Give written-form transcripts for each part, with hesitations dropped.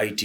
IT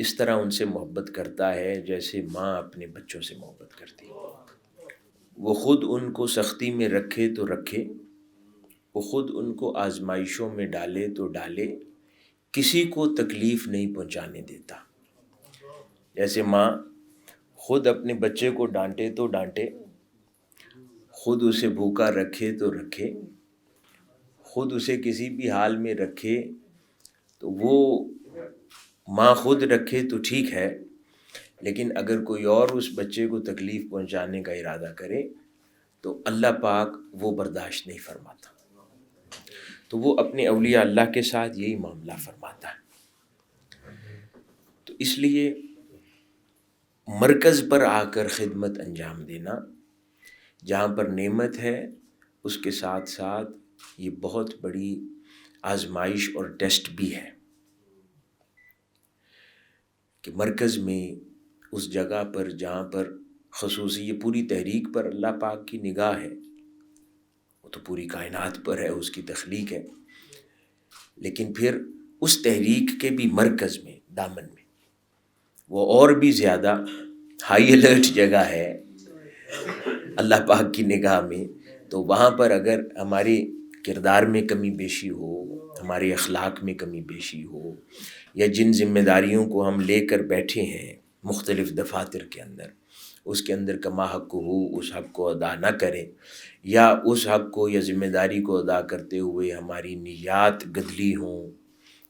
اس طرح ان سے محبت کرتا ہے جیسے ماں اپنے بچوں سے محبت کرتی ہے۔ وہ خود ان کو سختی میں رکھے تو رکھے، وہ خود ان کو آزمائشوں میں ڈالے تو ڈالے، کسی کو تکلیف نہیں پہنچانے دیتا۔ جیسے ماں خود اپنے بچے کو ڈانٹے تو ڈانٹے، خود اسے بھوکا رکھے تو رکھے، خود اسے کسی بھی حال میں رکھے، تو وہ ماں خود رکھے تو ٹھیک ہے، لیکن اگر کوئی اور اس بچے کو تکلیف پہنچانے کا ارادہ کرے تو اللہ پاک وہ برداشت نہیں فرماتا۔ تو وہ اپنے اولیاء اللہ کے ساتھ یہی معاملہ فرماتا ہے۔ تو اس لیے مرکز پر آ کر خدمت انجام دینا، جہاں پر نعمت ہے اس کے ساتھ ساتھ یہ بہت بڑی آزمائش اور ٹیسٹ بھی ہے کہ مرکز میں اس جگہ پر جہاں پر خصوصی یہ پوری تحریک پر اللہ پاک کی نگاہ ہے، وہ تو پوری کائنات پر ہے، اس کی تخلیق ہے، لیکن پھر اس تحریک کے بھی مرکز میں، دامن میں، وہ اور بھی زیادہ ہائی الرٹ جگہ ہے اللہ پاک کی نگاہ میں۔ تو وہاں پر اگر ہماری کردار میں کمی بیشی ہو، ہمارے اخلاق میں کمی بیشی ہو، یا جن ذمہ داریوں کو ہم لے کر بیٹھے ہیں مختلف دفاتر کے اندر، اس کے اندر کما حق ہو، اس حق کو ادا نہ کریں، یا اس حق کو یا ذمہ داری کو ادا کرتے ہوئے ہماری نیات گدلی ہوں،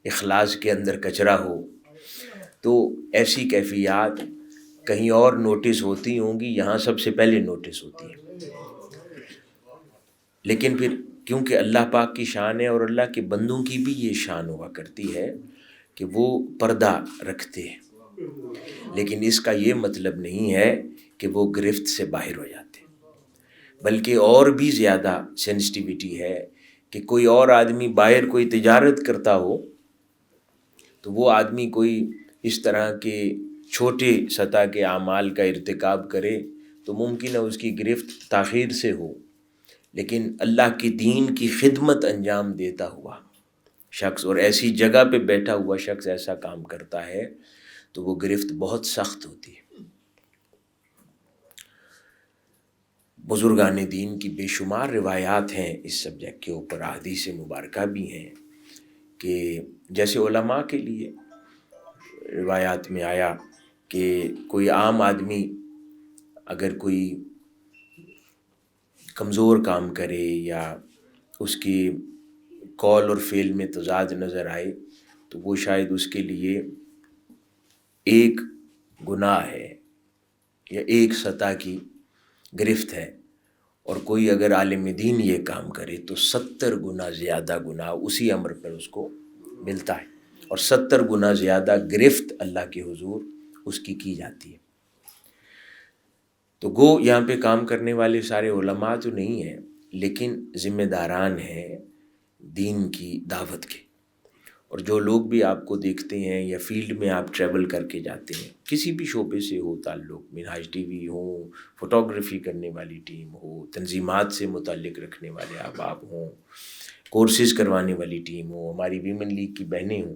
اخلاص کے اندر کچرا ہو، تو ایسی کیفیات کہیں اور نوٹس ہوتی ہوں گی، یہاں سب سے پہلے نوٹس ہوتی ہے۔ لیکن پھر کیونکہ اللہ پاک کی شان ہے اور اللہ کے بندوں کی بھی یہ شان ہوا کرتی ہے کہ وہ پردہ رکھتے ہیں، لیکن اس کا یہ مطلب نہیں ہے کہ وہ گرفت سے باہر ہو جاتے، بلکہ اور بھی زیادہ سینسٹیویٹی ہے کہ کوئی اور آدمی باہر کوئی تجارت کرتا ہو تو وہ آدمی کوئی اس طرح کے چھوٹے سطح کے اعمال کا ارتکاب کرے تو ممکن ہے اس کی گرفت تاخیر سے ہو، لیکن اللہ کے دین کی خدمت انجام دیتا ہوا شخص اور ایسی جگہ پہ بیٹھا ہوا شخص ایسا کام کرتا ہے تو وہ گرفت بہت سخت ہوتی ہے۔ بزرگان دین کی بے شمار روایات ہیں اس سبجیکٹ کے اوپر، احادیث مبارکہ بھی ہیں کہ جیسے علماء کے لیے روایات میں آیا کہ کوئی عام آدمی اگر کوئی کمزور کام کرے یا اس کی قول اور فعل میں تضاد نظر آئے تو وہ شاید اس کے لیے ایک گناہ ہے یا ایک سطح کی گرفت ہے، اور کوئی اگر عالم دین یہ کام کرے تو 70 گنا زیادہ گناہ اسی امر پر اس کو ملتا ہے، اور 70 گنا زیادہ گرفت اللہ کے حضور اس کی جاتی ہے۔ تو گو یہاں پہ کام کرنے والے سارے علماء تو نہیں ہیں، لیکن ذمہ داران ہیں دین کی دعوت کے، اور جو لوگ بھی آپ کو دیکھتے ہیں یا فیلڈ میں آپ ٹریول کر کے جاتے ہیں، کسی بھی شعبے سے ہو تعلق، منہاج ٹی وی ہو، فوٹوگرافی کرنے والی ٹیم ہو، تنظیمات سے متعلق رکھنے والے احباب ہوں، کورسز کروانے والی ٹیم ہو، ہماری ویمن لیگ کی بہنیں ہوں،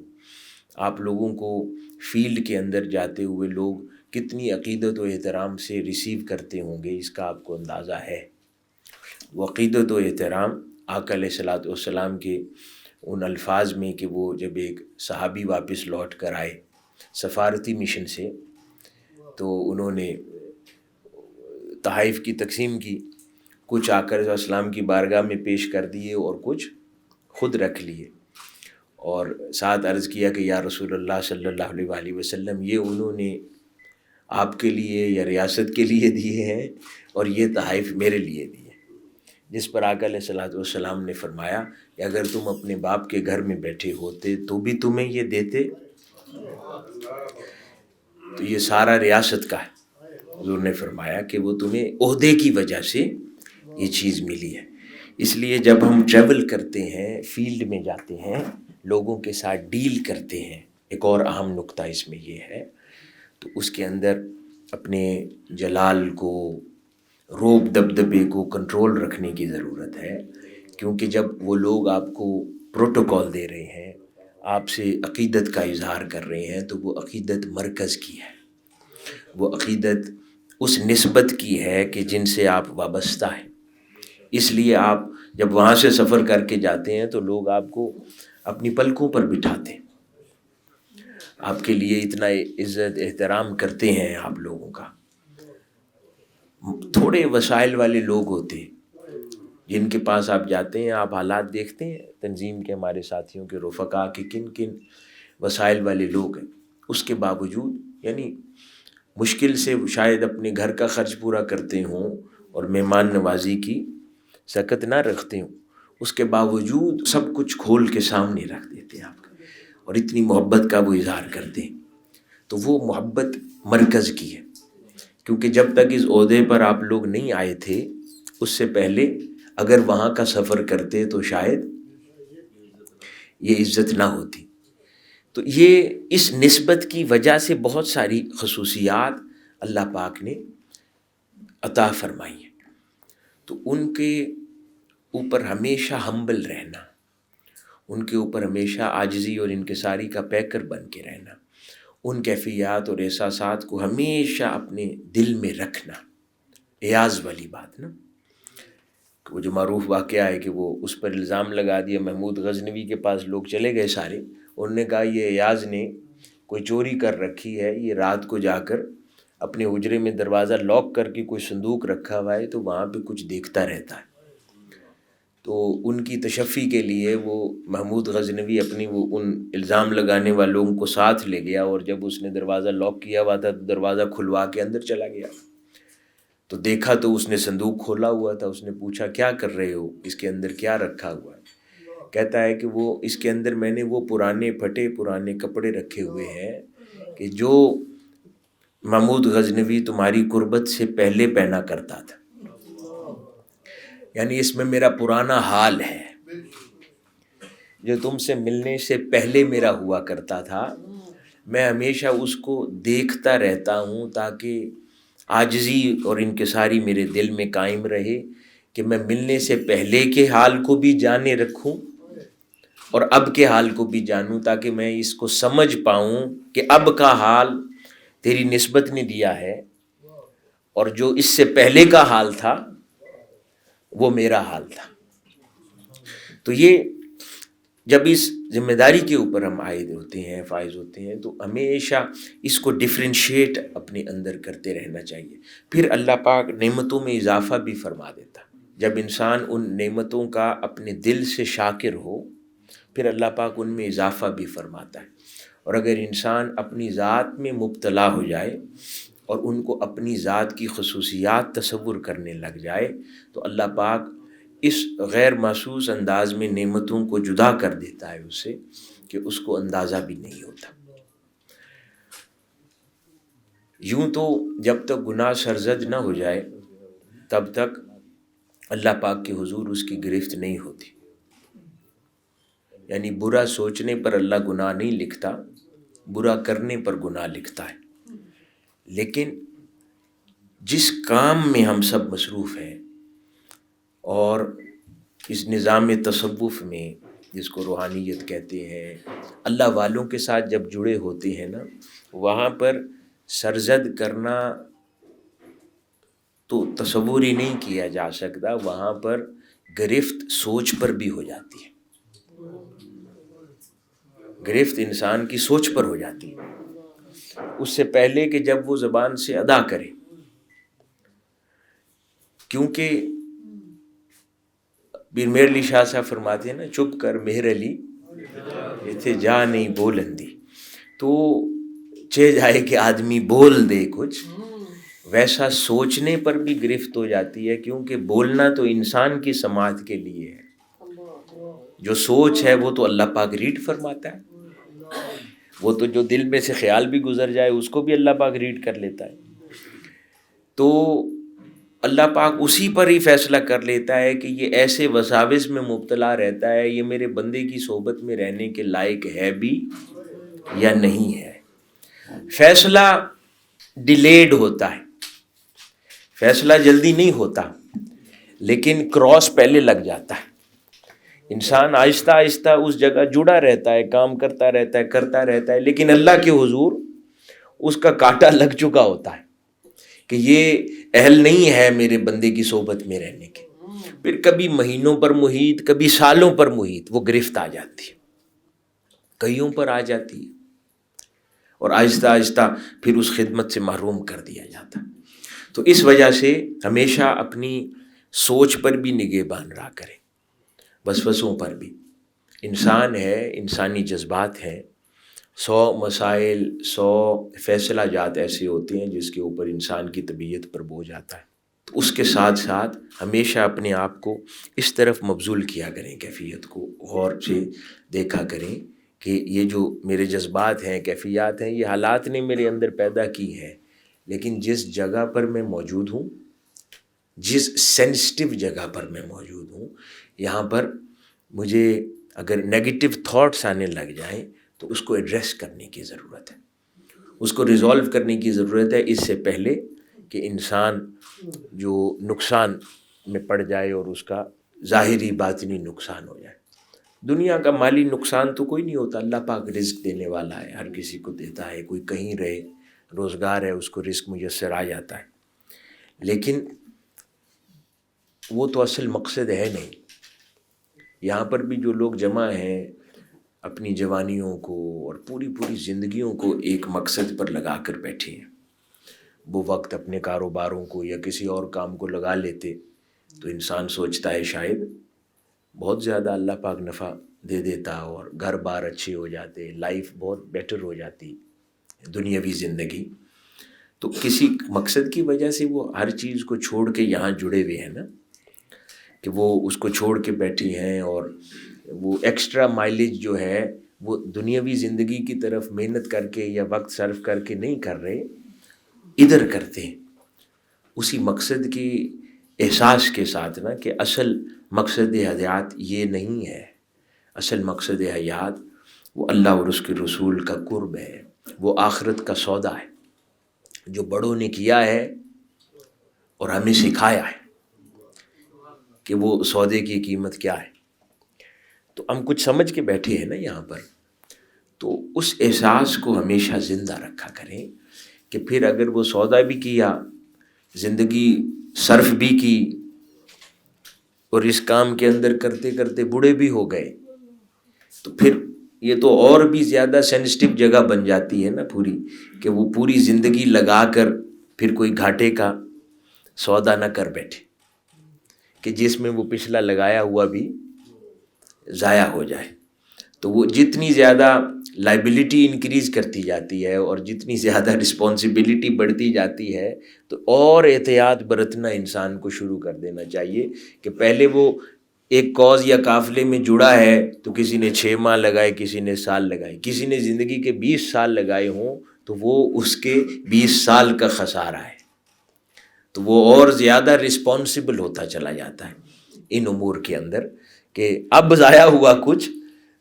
آپ لوگوں کو فیلڈ کے اندر جاتے ہوئے لوگ کتنی عقیدت و احترام سے ریسیو کرتے ہوں گے، اس کا آپ کو اندازہ ہے۔ وہ عقیدت و احترام آقا علیہ الصلوۃ والسلام کے ان الفاظ میں کہ وہ جب ایک صحابی واپس لوٹ کر آئے سفارتی مشن سے تو انہوں نے تحائف کی تقسیم کی، کچھ آقا علیہ السلام کی بارگاہ میں پیش کر دیے اور کچھ خود رکھ لیے، اور ساتھ عرض کیا کہ یا رسول اللہ صلی اللہ علیہ وآلہ وسلم، یہ انہوں نے آپ کے لیے یا ریاست کے لیے دیے ہیں اور یہ تحائف میرے لیے دیے، جس پر آقا علیہ الصلوۃ والسلام نے فرمایا کہ اگر تم اپنے باپ کے گھر میں بیٹھے ہوتے تو بھی تمہیں یہ دیتے، تو یہ سارا ریاست کا ہے۔ حضور نے فرمایا کہ وہ تمہیں عہدے کی وجہ سے یہ چیز ملی ہے۔ اس لیے جب ہم ٹریول کرتے ہیں، فیلڈ میں جاتے ہیں، لوگوں کے ساتھ ڈیل کرتے ہیں، ایک اور اہم نقطہ اس میں یہ ہے تو اس کے اندر اپنے جلال کو، روب دبدبے کو کنٹرول رکھنے کی ضرورت ہے، کیونکہ جب وہ لوگ آپ کو پروٹوکول دے رہے ہیں، آپ سے عقیدت کا اظہار کر رہے ہیں تو وہ عقیدت مرکز کی ہے، وہ عقیدت اس نسبت کی ہے کہ جن سے آپ وابستہ ہیں۔ اس لیے آپ جب وہاں سے سفر کر کے جاتے ہیں تو لوگ آپ کو اپنی پلکوں پر بٹھاتے ہیں، آپ کے لیے اتنا عزت احترام کرتے ہیں آپ لوگوں کا۔ تھوڑے وسائل والے لوگ ہوتے ہیں جن کے پاس آپ جاتے ہیں، آپ حالات دیکھتے ہیں تنظیم کے، ہمارے ساتھیوں کے، رفقا کے، کن کن وسائل والے لوگ ہیں، اس کے باوجود یعنی مشکل سے شاید اپنے گھر کا خرچ پورا کرتے ہوں اور مہمان نوازی کی سکت نہ رکھتے ہوں، اس کے باوجود سب کچھ کھول کے سامنے رکھ دیتے ہیں آپ کا، اور اتنی محبت کا وہ اظہار کرتے ہیں۔ تو وہ محبت مرکز کی ہے، کیونکہ جب تک اس عہدے پر آپ لوگ نہیں آئے تھے اس سے پہلے اگر وہاں کا سفر کرتے تو شاید یہ عزت نہ ہوتی۔ تو یہ اس نسبت کی وجہ سے بہت ساری خصوصیات اللہ پاک نے عطا فرمائی ہیں۔ تو ان کے اوپر ہمیشہ ہمبل رہنا، ان کے اوپر ہمیشہ عاجزی اور انکساری کا پیکر بن کے رہنا، ان کیفیات اور احساسات کو ہمیشہ اپنے دل میں رکھنا، ایاز والی بات نا، وہ جو معروف واقعہ ہے کہ وہ اس پر الزام لگا دیا، محمود غزنوی کے پاس لوگ چلے گئے سارے، انہوں نے کہا یہ ایاز نے کوئی چوری کر رکھی ہے، یہ رات کو جا کر اپنے حجرے میں دروازہ لاک کر کے کوئی صندوق رکھا ہوا ہے تو وہاں پہ کچھ دیکھتا رہتا ہے۔ تو ان کی تشفی کے لیے وہ محمود غزنوی اپنی وہ ان الزام لگانے والوں کو ساتھ لے گیا، اور جب اس نے دروازہ لاک کیا ہوا تھا تو دروازہ کھلوا کے اندر چلا گیا، تو دیکھا تو اس نے صندوق کھولا ہوا تھا۔ اس نے پوچھا کیا کر رہے ہو، اس کے اندر کیا رکھا ہوا ہے؟ کہتا ہے کہ وہ اس کے اندر میں نے وہ پرانے پھٹے پرانے کپڑے رکھے ہوئے ہیں کہ جو محمود غزنوی تمہاری قربت سے پہلے پہنا کرتا تھا، یعنی اس میں میرا پرانا حال ہے جو تم سے ملنے سے پہلے میرا ہوا کرتا تھا، میں ہمیشہ اس کو دیکھتا رہتا ہوں تاکہ عاجزی اور انکساری میرے دل میں قائم رہے کہ میں ملنے سے پہلے کے حال کو بھی جانے رکھوں اور اب کے حال کو بھی جانوں، تاکہ میں اس کو سمجھ پاؤں کہ اب کا حال تیری نسبت نے دیا ہے اور جو اس سے پہلے کا حال تھا وہ میرا حال تھا۔ تو یہ جب اس ذمہ داری کے اوپر ہم عائد ہوتے ہیں، فائز ہوتے ہیں، تو ہمیشہ اس کو ڈفرینشیٹ اپنے اندر کرتے رہنا چاہیے۔ پھر اللہ پاک نعمتوں میں اضافہ بھی فرما دیتا، جب انسان ان نعمتوں کا اپنے دل سے شاکر ہو پھر اللہ پاک ان میں اضافہ بھی فرماتا ہے، اور اگر انسان اپنی ذات میں مبتلا ہو جائے اور ان کو اپنی ذات کی خصوصیات تصور کرنے لگ جائے تو اللہ پاک اس غیر محسوس انداز میں نعمتوں کو جدا کر دیتا ہے اس سے کہ اس کو اندازہ بھی نہیں ہوتا۔ یوں تو جب تک گناہ سرزد نہ ہو جائے تب تک اللہ پاک کے حضور اس کی گرفت نہیں ہوتی، یعنی برا سوچنے پر اللہ گناہ نہیں لکھتا، برا کرنے پر گناہ لکھتا ہے۔ لیکن جس کام میں ہم سب مصروف ہیں اور اس نظام تصوف میں جس کو روحانیت کہتے ہیں، اللہ والوں کے ساتھ جب جڑے ہوتے ہیں نا، وہاں پر سرزد کرنا تو تصور ہی نہیں کیا جا سکتا، وہاں پر گرفت سوچ پر بھی ہو جاتی ہے، گرفت انسان کی سوچ پر ہو جاتی ہے اس سے پہلے کہ جب وہ زبان سے ادا کرے، کیونکہ پیر مہر علی شاہ صاحب فرماتے ہیں نا، چپ کر مہر علی ایتھے جا نہیں بولندی، تو چہ جائے کہ آدمی بول دے کچھ، ویسا سوچنے پر بھی گرفت ہو جاتی ہے، کیونکہ بولنا تو انسان کی سماعت کے لیے ہے، جو سوچ ہے وہ تو اللہ پاک ریڈ فرماتا ہے، وہ تو جو دل میں سے خیال بھی گزر جائے اس کو بھی اللہ پاک ریڈ کر لیتا ہے۔ تو اللہ پاک اسی پر ہی فیصلہ کر لیتا ہے کہ یہ ایسے وساوس میں مبتلا رہتا ہے، یہ میرے بندے کی صحبت میں رہنے کے لائق ہے بھی یا نہیں ہے۔ فیصلہ ڈیلیڈ ہوتا ہے، فیصلہ جلدی نہیں ہوتا، لیکن کراس پہلے لگ جاتا ہے انسان آہستہ آہستہ اس جگہ جڑا رہتا ہے، کام کرتا رہتا ہے، لیکن اللہ کے حضور اس کا کانٹا لگ چکا ہوتا ہے کہ یہ اہل نہیں ہے میرے بندے کی صحبت میں رہنے کے۔ پھر کبھی مہینوں پر محیط، کبھی سالوں پر محیط، وہ گرفت آ جاتی ہے، کئیوں پر آ جاتی ہے، اور آہستہ آہستہ پھر اس خدمت سے محروم کر دیا جاتا ہے۔ تو اس وجہ سے ہمیشہ اپنی سوچ پر بھی نگہبان رہا کریں، وسوسوں پر بھی۔ انسان ہے، انسانی جذبات ہیں، 100 مسائل، 100 فیصلہ جات ایسے ہوتے ہیں جس کے اوپر انسان کی طبیعت پر بوجھ آتا ہے۔ تو اس کے ساتھ ساتھ ہمیشہ اپنے آپ کو اس طرف مبذول کیا کریں، کیفیت کو غور سے دیکھا کریں کہ یہ جو میرے جذبات ہیں، کیفیات ہیں، یہ حالات نے میرے اندر پیدا کی ہیں، لیکن جس جگہ پر میں موجود ہوں، جس سینسٹیو جگہ پر میں موجود ہوں، یہاں پر مجھے اگر نیگیٹو تھاٹس آنے لگ جائیں تو اس کو ایڈریس کرنے کی ضرورت ہے، اس کو ریزالو کرنے کی ضرورت ہے، اس سے پہلے کہ انسان جو نقصان میں پڑ جائے اور اس کا ظاہری باطنی نقصان ہو جائے۔ دنیا کا مالی نقصان تو کوئی نہیں ہوتا، اللہ پاک رزق دینے والا ہے، ہر کسی کو دیتا ہے، کوئی کہیں رہے، روزگار ہے، اس کو رزق میسر آ جاتا ہے، لیکن وہ تو اصل مقصد ہے نہیں۔ یہاں پر بھی جو لوگ جمع ہیں اپنی جوانیوں کو اور پوری زندگیوں کو ایک مقصد پر لگا کر بیٹھے ہیں، وہ وقت اپنے کاروباروں کو یا کسی اور کام کو لگا لیتے تو انسان سوچتا ہے شاید بہت زیادہ اللہ پاک نفع دے دیتا اور گھر بار اچھے ہو جاتے، لائف بہت بیٹر ہو جاتی، دنیاوی زندگی۔ تو کسی مقصد کی وجہ سے وہ ہر چیز کو چھوڑ کے یہاں جڑے ہوئے ہیں نا، کہ وہ اس کو چھوڑ کے بیٹھی ہیں، اور وہ ایکسٹرا مائلیج جو ہے وہ دنیاوی زندگی کی طرف محنت کر کے یا وقت صرف کر کے نہیں کر رہے، ادھر کرتے ہیں اسی مقصد کی احساس کے ساتھ نا، کہ اصل مقصد حیات یہ نہیں ہے، اصل مقصد حیات وہ اللہ اور اس کے رسول کا قرب ہے، وہ آخرت کا سودا ہے جو بڑوں نے کیا ہے اور ہمیں سکھایا ہے کہ وہ سودے کی قیمت کیا ہے۔ تو ہم کچھ سمجھ کے بیٹھے ہیں نا یہاں پر، تو اس احساس کو ہمیشہ زندہ رکھا کریں کہ پھر اگر وہ سودا بھی کیا، زندگی صرف بھی کی، اور اس کام کے اندر کرتے کرتے بوڑھے بھی ہو گئے، تو پھر یہ تو اور بھی زیادہ سینسٹیو جگہ بن جاتی ہے نا پوری، کہ وہ پوری زندگی لگا کر پھر کوئی گھاٹے کا سودا نہ کر بیٹھے کہ جس میں وہ پچھلا لگایا ہوا بھی ضائع ہو جائے۔ تو وہ جتنی زیادہ لائبلٹی انکریز کرتی جاتی ہے اور جتنی زیادہ رسپانسبلٹی بڑھتی جاتی ہے، تو اور احتیاط برتنا انسان کو شروع کر دینا چاہیے کہ پہلے وہ ایک کاز یا قافلے میں جڑا ہے تو کسی نے 6 ماہ لگائے، کسی نے سال لگائے، کسی نے زندگی کے 20 سال لگائے ہوں تو وہ اس کے 20 سال کا خسارہ ہے، تو وہ اور زیادہ رسپانسبل ہوتا چلا جاتا ہے ان امور کے اندر کہ اب ضائع ہوا کچھ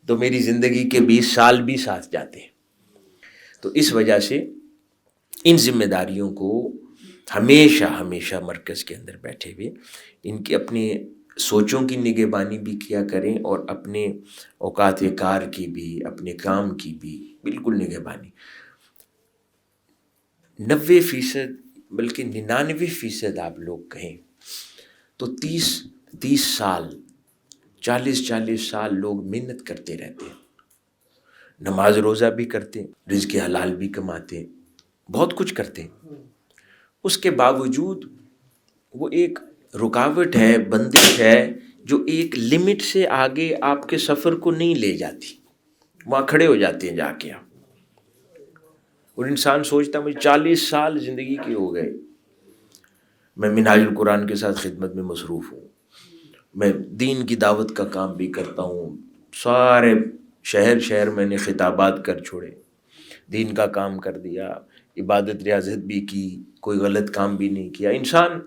تو میری زندگی کے 20 سال بھی ساتھ جاتے ہیں۔ تو اس وجہ سے ان ذمہ داریوں کو ہمیشہ مرکز کے اندر بیٹھے ہوئے ان کی اپنی سوچوں کی نگہبانی بھی کیا کریں، اور اپنے اوقات کار کی بھی، اپنے کام کی بھی بالکل نگہبانی۔ 90% بلکہ 99% آپ لوگ کہیں تو 30 سال 40 سال لوگ محنت کرتے رہتے ہیں، نماز روزہ بھی کرتے ہیں، رزق حلال بھی کماتے ہیں، بہت کچھ کرتے ہیں، اس کے باوجود وہ ایک رکاوٹ ہے، بندش ہے جو ایک لمٹ سے آگے آپ کے سفر کو نہیں لے جاتی، وہاں کھڑے ہو جاتے ہیں جا کے آپ، اور انسان سوچتا مجھے 40 سال زندگی کے ہو گئے، میں منہاج القرآن کے ساتھ خدمت میں مصروف ہوں، میں دین کی دعوت کا کام بھی کرتا ہوں، سارے شہر میں نے خطابات کر چھوڑے، دین کا کام کر دیا، عبادت ریاضت بھی کی، کوئی غلط کام بھی نہیں کیا۔ انسان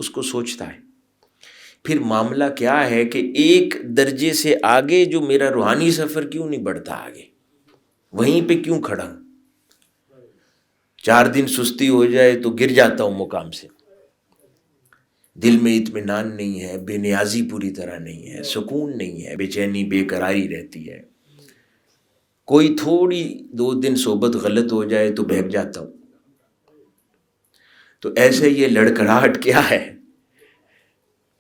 اس کو سوچتا ہے، پھر معاملہ کیا ہے کہ ایک درجے سے آگے جو میرا روحانی سفر کیوں نہیں بڑھتا آگے، وہیں پہ کیوں کھڑا ہوں، 4 دن سستی ہو جائے تو گر جاتا ہوں مقام سے، دل میں اطمینان نہیں ہے، بے نیازی پوری طرح نہیں ہے، سکون نہیں ہے، بے چینی بے قراری رہتی ہے، کوئی تھوڑی 2 دن صحبت غلط ہو جائے تو بہک جاتا ہوں. تو ایسے یہ لڑکھڑاہٹ کیا ہے؟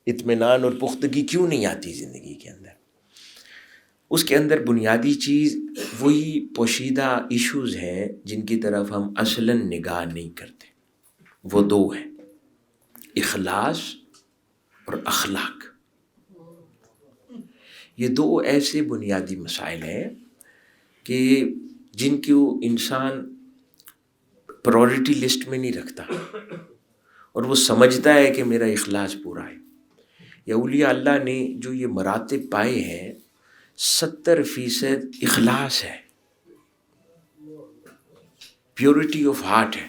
اطمینان اور پختگی کیوں نہیں آتی زندگی کے اندر؟ اس کے اندر بنیادی چیز وہی پوشیدہ ایشوز ہیں جن کی طرف ہم اصلاً نگاہ نہیں کرتے. وہ 2 ہیں، اخلاص اور اخلاق. یہ 2 ایسے بنیادی مسائل ہیں کہ جن کو انسان پرائورٹی لسٹ میں نہیں رکھتا، اور وہ سمجھتا ہے کہ میرا اخلاص پورا ہے. یا اولیاء اللہ نے جو یہ مراتب پائے ہیں 70% اخلاص ہے، پیورٹی آف ہارٹ ہے.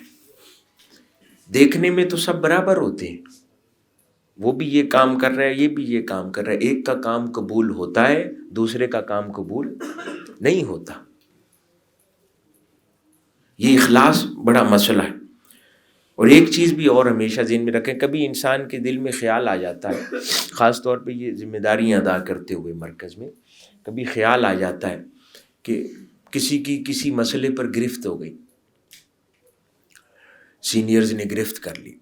دیکھنے میں تو سب برابر ہوتے ہیں، وہ بھی یہ کام کر رہا ہے، یہ بھی یہ کام کر رہا ہے، ایک کا کام قبول ہوتا ہے، دوسرے کا کام قبول نہیں ہوتا. یہ اخلاص بڑا مسئلہ ہے. اور ایک چیز بھی اور ہمیشہ ذہن میں رکھیں، کبھی انسان کے دل میں خیال آ جاتا ہے، خاص طور پہ یہ ذمہ داریاں ادا کرتے ہوئے مرکز میں کبھی خیال آ جاتا ہے کہ کسی کی کسی مسئلے پر گرفت ہو گئی، سینئرز نے گرفت کر لی،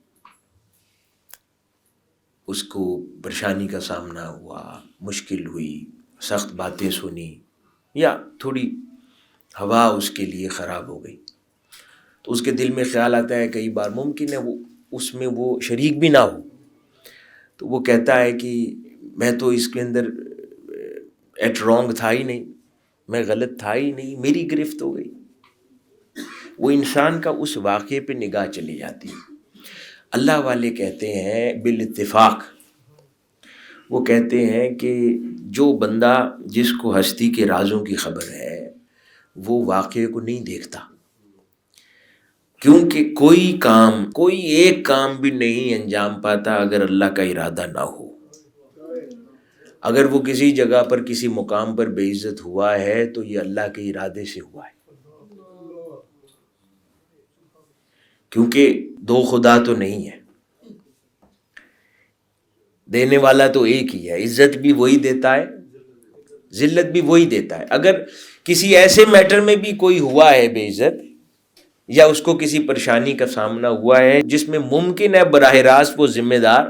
اس کو پریشانی کا سامنا ہوا، مشکل ہوئی، سخت باتیں سنی، یا تھوڑی ہوا اس کے لیے خراب ہو گئی، تو اس کے دل میں خیال آتا ہے، کئی بار ممکن ہے وہ اس میں وہ شریک بھی نہ ہو، تو وہ کہتا ہے کہ میں تو اس کے اندر ایٹ رانگ تھا ہی نہیں، میں غلط تھا ہی نہیں، میری گرفت ہو گئی. وہ انسان کا اس واقعے پہ نگاہ چلی جاتی ہے. اللہ والے کہتے ہیں بالاتفاق، وہ کہتے ہیں کہ جو بندہ جس کو ہستی کے رازوں کی خبر ہے وہ واقعے کو نہیں دیکھتا، کیونکہ کوئی ایک کام بھی نہیں انجام پاتا اگر اللہ کا ارادہ نہ ہو. اگر وہ کسی جگہ پر کسی مقام پر بے عزت ہوا ہے تو یہ اللہ کے ارادے سے ہوا ہے، کیونکہ 2 خدا تو نہیں ہے، دینے والا تو ایک ہی ہے، عزت بھی وہی دیتا ہے، ذلت بھی وہی دیتا ہے. اگر کسی ایسے میٹر میں بھی کوئی ہوا ہے بے عزت، یا اس کو کسی پریشانی کا سامنا ہوا ہے جس میں ممکن ہے براہ راست وہ ذمہ دار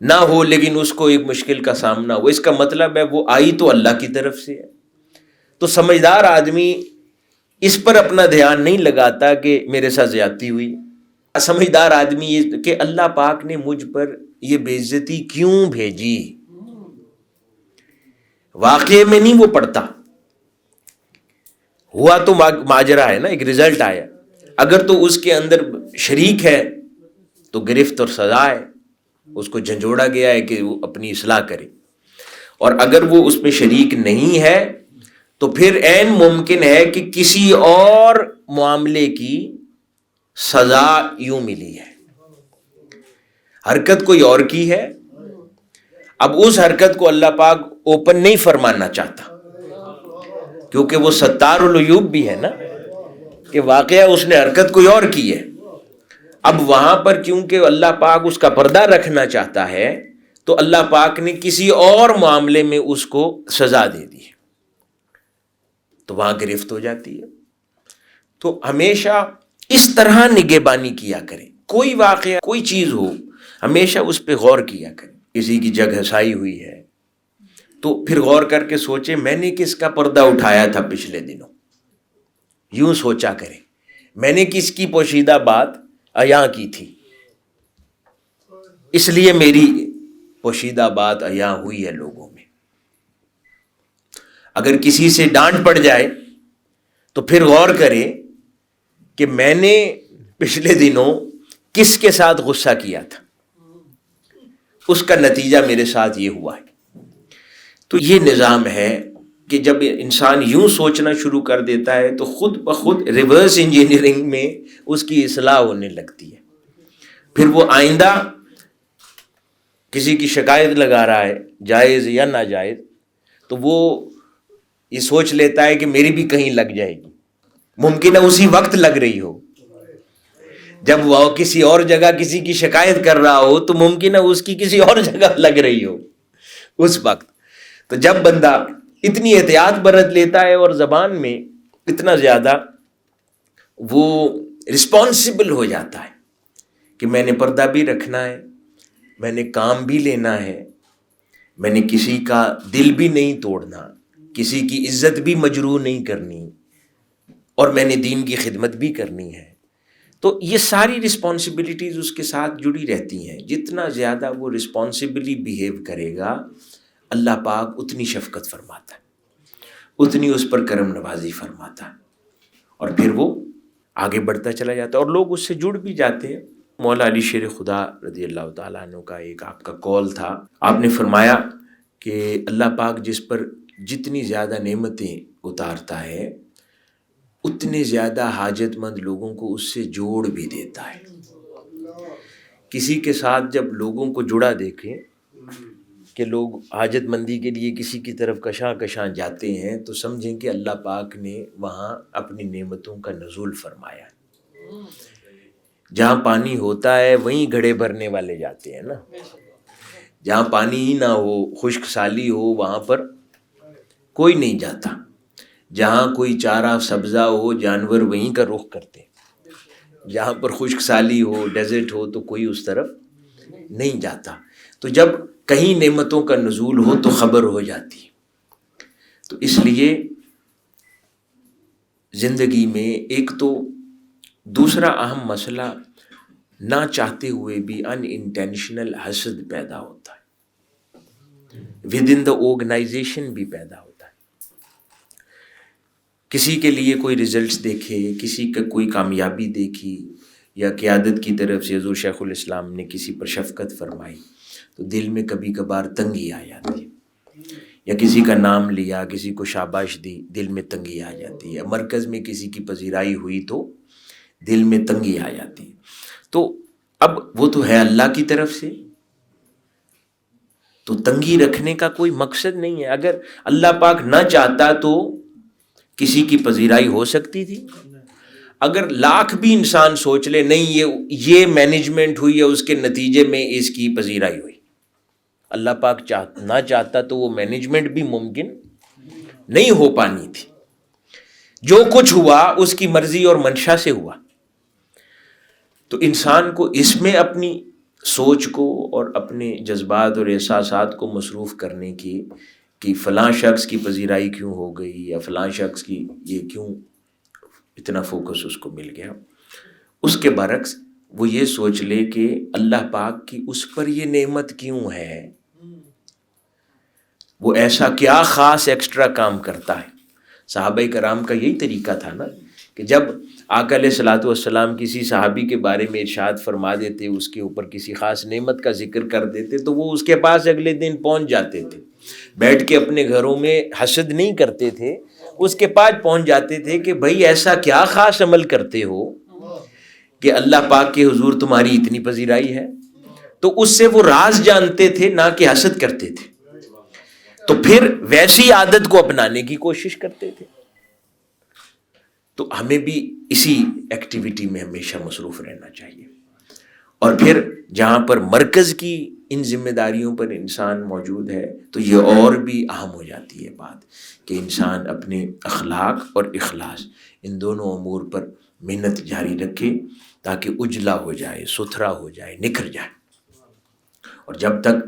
نہ ہو، لیکن اس کو ایک مشکل کا سامنا ہو، اس کا مطلب ہے وہ آئی تو اللہ کی طرف سے ہے. تو سمجھدار آدمی اس پر اپنا دھیان نہیں لگاتا کہ میرے ساتھ زیادتی ہوئی. سمجھدار آدمی یہ کہ اللہ پاک نے مجھ پر یہ بے عزتی کیوں بھیجی، واقعے میں نہیں وہ پڑتا. ہوا تو ماجرا ہے نا، ایک رزلٹ آیا، اگر تو اس کے اندر شریک ہے تو گرفت اور سزا ہے، اس کو جھنجھوڑا گیا ہے کہ وہ اپنی اصلاح کرے. اور اگر وہ اس میں شریک نہیں ہے تو پھر عین ممکن ہے کہ کسی اور معاملے کی سزا یوں ملی ہے. حرکت کوئی اور کی ہے، اب اس حرکت کو اللہ پاک اوپن نہیں فرمانا چاہتا، کیونکہ وہ ستار العیوب بھی ہے نا، کہ واقعہ اس نے حرکت کوئی اور کی ہے. اب وہاں پر کیونکہ اللہ پاک اس کا پردہ رکھنا چاہتا ہے تو اللہ پاک نے کسی اور معاملے میں اس کو سزا دے دی، تو وہاں گرفت ہو جاتی ہے. تو ہمیشہ اس طرح نگہبانی کیا کریں، کوئی واقعہ کوئی چیز ہو ہمیشہ اس پہ غور کیا کریں. کسی کی جگ ہسائی ہوئی ہے تو پھر غور کر کے سوچیں میں نے کس کا پردہ اٹھایا تھا پچھلے دنوں، یوں سوچا کریں میں نے کس کی پوشیدہ بات عیاں کی تھی، اس لیے میری پوشیدہ بات عیاں ہوئی ہے لوگوں میں. اگر کسی سے ڈانٹ پڑ جائے تو پھر غور کریں کہ میں نے پچھلے دنوں کس کے ساتھ غصہ کیا تھا، اس کا نتیجہ میرے ساتھ یہ ہوا ہے. تو یہ نظام ہے کہ جب انسان یوں سوچنا شروع کر دیتا ہے تو خود بخود ریورس انجینئرنگ میں اس کی اصلاح ہونے لگتی ہے. پھر وہ آئندہ کسی کی شکایت لگا رہا ہے جائز یا ناجائز تو وہ یہ سوچ لیتا ہے کہ میری بھی کہیں لگ جائے گی، ممکن ہے اسی وقت لگ رہی ہو جب وہ کسی اور جگہ کسی کی شکایت کر رہا ہو تو ممکن ہے اس کی کسی اور جگہ لگ رہی ہو اس وقت. تو جب بندہ اتنی احتیاط برت لیتا ہے اور زبان میں اتنا زیادہ وہ رسپانسبل ہو جاتا ہے کہ میں نے پردہ بھی رکھنا ہے، میں نے کام بھی لینا ہے، میں نے کسی کا دل بھی نہیں توڑنا، کسی کی عزت بھی مجروح نہیں کرنی، اور میں نے دین کی خدمت بھی کرنی ہے، تو یہ ساری رسپانسبلٹیز اس کے ساتھ جڑی رہتی ہیں. جتنا زیادہ وہ رسپانسبلی بیہیو کرے گا اللہ پاک اتنی شفقت فرماتا ہے، اتنی اس پر کرم نوازی فرماتا ہے، اور پھر وہ آگے بڑھتا چلا جاتا ہے اور لوگ اس سے جڑ بھی جاتے ہیں. مولا علی شیر خدا رضی اللہ تعالیٰ عنہ کا ایک آپ کا قول تھا، آپ نے فرمایا کہ اللہ پاک جس پر جتنی زیادہ نعمتیں اتارتا ہے اتنے زیادہ حاجت مند لوگوں کو اس سے جوڑ بھی دیتا ہے. کسی کے ساتھ جب لوگوں کو جڑا دیکھیں کہ لوگ حاجت مندی کے لیے کسی کی طرف کشاں کشاں جاتے ہیں تو سمجھیں کہ اللہ پاک نے وہاں اپنی نعمتوں کا نزول فرمایا. جہاں پانی ہوتا ہے وہیں گھڑے بھرنے والے جاتے ہیں نا، جہاں پانی ہی نہ ہو، خشک سالی ہو، وہاں پر کوئی نہیں جاتا. جہاں کوئی چارہ سبزہ ہو جانور وہیں کا رخ کرتے ہیں، جہاں پر خشک سالی ہو، ڈیزرٹ ہو تو کوئی اس طرف نہیں جاتا. تو جب کہیں نعمتوں کا نزول ہو تو خبر ہو جاتی ہے. تو اس لیے زندگی میں ایک تو دوسرا اہم مسئلہ نہ چاہتے ہوئے بھی ان انٹینشنل حسد پیدا ہوتا ہے، ود ان دا آرگنائزیشن بھی پیدا ہوتا ہے. کسی کے لیے کوئی ریزلٹس دیکھے، کسی کا کوئی کامیابی دیکھی، یا قیادت کی طرف سے حضور شیخ الاسلام نے کسی پر شفقت فرمائی تو دل میں کبھی کبھار تنگی آ جاتی ہے، یا کسی کا نام لیا، کسی کو شاباش دی، دل میں تنگی آ جاتی ہے. مرکز میں کسی کی پذیرائی ہوئی تو دل میں تنگی آ جاتی ہے. تو اب وہ تو ہے اللہ کی طرف سے، تو تنگی رکھنے کا کوئی مقصد نہیں ہے. اگر اللہ پاک نہ چاہتا تو کسی کی پذیرائی ہو سکتی تھی؟ اگر لاکھ بھی انسان سوچ لے نہیں یہ مینجمنٹ ہوئی ہے اس کے نتیجے میں اس کی پذیرائی ہوئی، اللہ پاک نہ چاہتا تو وہ مینجمنٹ بھی ممکن نہیں ہو پانی تھی. جو کچھ ہوا اس کی مرضی اور منشا سے ہوا. تو انسان کو اس میں اپنی سوچ کو اور اپنے جذبات اور احساسات کو مصروف کرنے کی کہ فلاں شخص کی پذیرائی کیوں ہو گئی، یا فلاں شخص کی یہ کیوں اتنا فوکس اس کو مل گیا، اس کے برعکس وہ یہ سوچ لے کہ اللہ پاک کی اس پر یہ نعمت کیوں ہے، وہ ایسا کیا خاص ایکسٹرا کام کرتا ہے. صحابہ کرام کا یہی طریقہ تھا نا کہ جب آقا علیہ الصلوۃ والسلام کسی صحابی کے بارے میں ارشاد فرما دیتے، اس کے اوپر کسی خاص نعمت کا ذکر کر دیتے تو وہ اس کے پاس اگلے دن پہنچ جاتے تھے، بیٹھ کے اپنے گھروں میں حسد نہیں کرتے تھے، اس کے پاس پہنچ جاتے تھے کہ بھائی ایسا کیا خاص عمل کرتے ہو کہ اللہ پاک کے حضور تمہاری اتنی پذیرائی ہے. تو اس سے وہ راز جانتے تھے، نہ کہ حسد کرتے تھے. تو پھر ویسی عادت کو اپنانے کی کوشش کرتے تھے. تو ہمیں بھی اسی ایکٹیویٹی میں ہمیشہ مصروف رہنا چاہیے. اور پھر جہاں پر مرکز کی ان ذمہ داریوں پر انسان موجود ہے تو یہ اور بھی اہم ہو جاتی ہے بات کہ انسان اپنے اخلاق اور اخلاص ان دونوں امور پر محنت جاری رکھے تاکہ اجلا ہو جائے، ستھرا ہو جائے، نکھر جائے. اور جب تک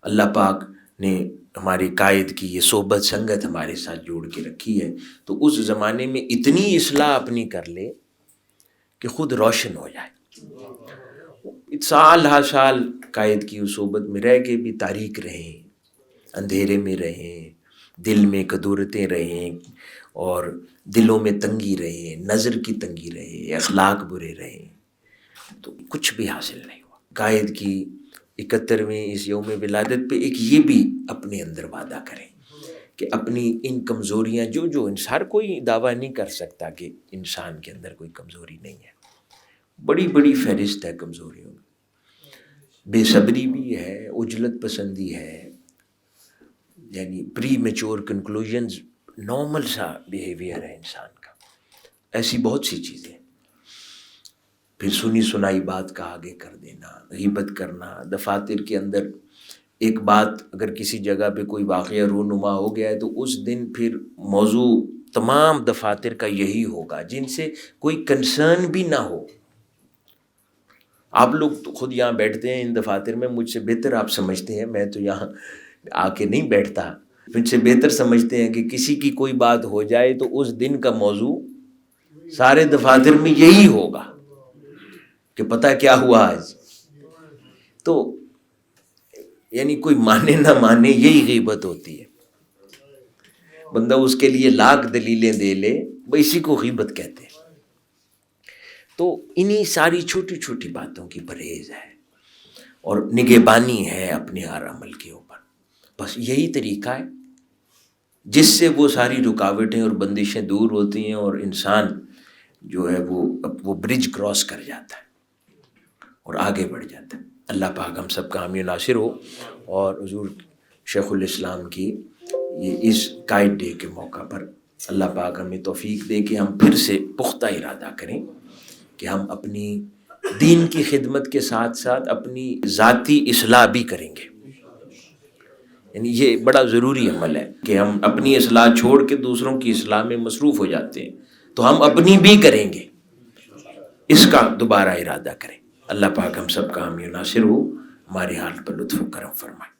اللہ پاک نے ہمارے قائد کی یہ صحبت سنگت ہمارے ساتھ جوڑ کے رکھی ہے تو اس زمانے میں اتنی اصلاح اپنی کر لے کہ خود روشن ہو جائے. سال ہر سال قائد کی اس صحبت میں رہ کے بھی تاریک رہیں، اندھیرے میں رہیں، دل میں کدورتیں رہیں، اور دلوں میں تنگی رہے، نظر کی تنگی رہے، اخلاق برے رہے، تو کچھ بھی حاصل نہیں ہوا. قائد کی 71ویں اس یوم ولادت پہ ایک یہ بھی اپنے اندر وعدہ کریں کہ اپنی ان کمزوریاں جو ہر کوئی دعویٰ نہیں کر سکتا کہ انسان کے اندر کوئی کمزوری نہیں ہے، بڑی بڑی فہرست ہے کمزوریوں کی. بے صبری بھی ہے، عجلت پسندی ہے، یعنی پری میچور کنکلوژنز، نارمل سا بیہیویئر ہے انسان کا، ایسی بہت سی چیزیں. پھر سنی سنائی بات کا آگے کر دینا، غیبت کرنا۔ دفاتر کے اندر ایک بات اگر کسی جگہ پہ کوئی واقعہ رونما ہو گیا ہے تو اس دن پھر موضوع تمام دفاتر کا یہی ہوگا، جن سے کوئی کنسرن بھی نہ ہو۔ آپ لوگ تو خود یہاں بیٹھتے ہیں ان دفاتر میں، مجھ سے بہتر آپ سمجھتے ہیں، میں تو یہاں آ کے نہیں بیٹھتا، مجھ سے بہتر سمجھتے ہیں کہ کسی کی کوئی بات ہو جائے تو اس دن کا موضوع سارے دفاتر میں یہی ہوگا کہ پتہ کیا ہوا آج۔ تو یعنی کوئی مانے نہ مانے یہی غیبت ہوتی ہے، بندہ اس کے لیے لاکھ دلیلیں دے لے، وہ اسی کو غیبت کہتے ہیں۔ تو انہی ساری چھوٹی چھوٹی باتوں کی پرہیز ہے اور نگہبانی ہے اپنے ہر عمل کے اوپر، بس یہی طریقہ ہے جس سے وہ ساری رکاوٹیں اور بندشیں دور ہوتی ہیں اور انسان جو ہے وہ برج کراس کر جاتا ہے اور آگے بڑھ جاتا ہے۔ اللہ پاک ہم سب کا حامی و ناصر ہو، اور حضور شیخ الاسلام کی یہ اس قائد ڈے کے موقع پر اللہ پاک ہمیں توفیق دے کہ ہم پھر سے پختہ ارادہ کریں کہ ہم اپنی دین کی خدمت کے ساتھ ساتھ اپنی ذاتی اصلاح بھی کریں گے۔ یعنی یہ بڑا ضروری عمل ہے کہ ہم اپنی اصلاح چھوڑ کے دوسروں کی اصلاح میں مصروف ہو جاتے ہیں، تو ہم اپنی بھی کریں گے، اس کا دوبارہ ارادہ کریں۔ اللہ پاک ہم سب کا حامی و ناصر ہو، ہمارے حال پر لطف و کرم فرمائے۔